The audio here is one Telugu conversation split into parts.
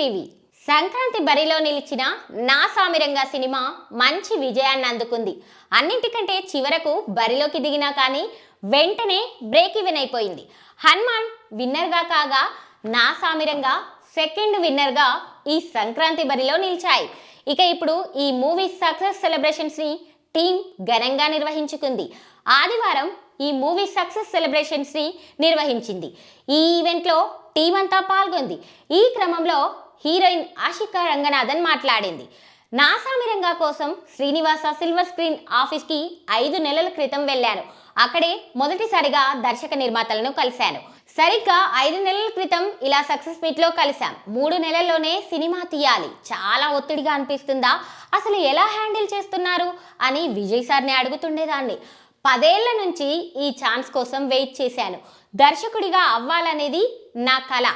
టీవీ సంక్రాంతి బరిలో నిలిచిన నా సామిరంగా సినిమా మంచి విజయాన్ని అందుకుంది. అన్నింటికంటే చివరకు బరిలోకి దిగినా కానీ వెంటనే బ్రేక్ ఈవెన్ అయిపోయింది. హనుమాన్ విన్నర్గా కాగా నా సామిరంగా సెకండ్ విన్నర్గా ఈ సంక్రాంతి బరిలో నిలిచాయి. ఇక ఇప్పుడు ఈ మూవీ సక్సెస్ సెలబ్రేషన్స్ని టీం ఘనంగా నిర్వహించుకుంది. ఆదివారం ఈ మూవీ సక్సెస్ సెలబ్రేషన్స్ని నిర్వహించింది. ఈ ఈవెంట్లో టీం అంతా పాల్గొంది. ఈ క్రమంలో హీరోయిన్ ఆషికా రంగనాథన్ మాట్లాడింది. నా సామిరంగా కోసం శ్రీనివాస సిల్వర్ స్క్రీన్ ఆఫీస్కి 5 నెలల క్రితం వెళ్ళాను. అక్కడే మొదటిసారిగా దర్శక నిర్మాతలను కలిశాను. సరిగ్గా 5 నెలల క్రితం ఇలా సక్సెస్ మీట్లో కలిశాం. 3 నెలల్లోనే సినిమా తీయాలి, చాలా ఒత్తిడిగా అనిపిస్తుందా, అసలు ఎలా హ్యాండిల్ చేస్తున్నారు అని విజయ్ సార్ని అడుగుతుండేదాన్ని. 10 ఏళ్ల నుంచి ఈ ఛాన్స్ కోసం వెయిట్ చేశాను. దర్శకుడిగా అవ్వాలనేది నా కల.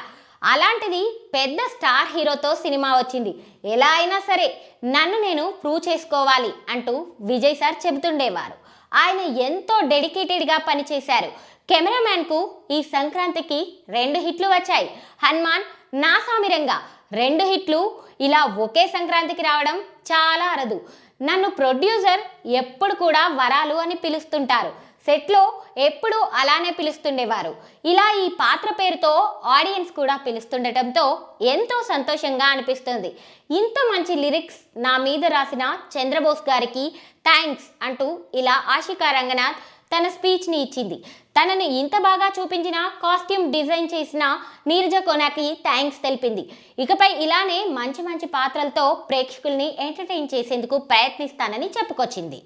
అలాంటిది పెద్ద స్టార్ హీరోతో సినిమా వచ్చింది. ఎలా అయినా సరే నన్ను నేను ప్రూవ్ చేసుకోవాలి అంటూ విజయ్ సార్ చెబుతుండేవారు. ఆయన ఎంతో డెడికేటెడ్గా పనిచేశారు. కెమెరామ్యాన్కు ఈ సంక్రాంతికి 2 హిట్లు వచ్చాయి. హనుమాన్, నా సామిరంగా 2 హిట్లు ఇలా ఒకే సంక్రాంతికి రావడం చాలా అరుదు. నన్ను ప్రొడ్యూసర్ ఎప్పుడు కూడా వరాలు అని పిలుస్తుంటారు. సెట్లో ఎప్పుడు అలానే పిలుస్తుండేవారు. ఇలా ఈ పాత్ర పేరుతో ఆడియన్స్ కూడా పిలుస్తుండటంతో ఎంతో సంతోషంగా అనిపిస్తుంది. ఇంత మంచి లిరిక్స్ నా మీద రాసిన చంద్రబోస్ గారికి థ్యాంక్స్ అంటూ ఇలా ఆషికా రంగనాథ్ తన స్పీచ్ని ఇచ్చింది. తనను ఇంత బాగా చూపించిన కాస్ట్యూమ్ డిజైన్ చేసిన నీరజ కోనాకి థ్యాంక్స్ తెలిపింది. ఇకపై ఇలానే మంచి మంచి పాత్రలతో ప్రేక్షకుల్ని ఎంటర్టైన్ చేసేందుకు ప్రయత్నిస్తానని చెప్పుకొచ్చింది.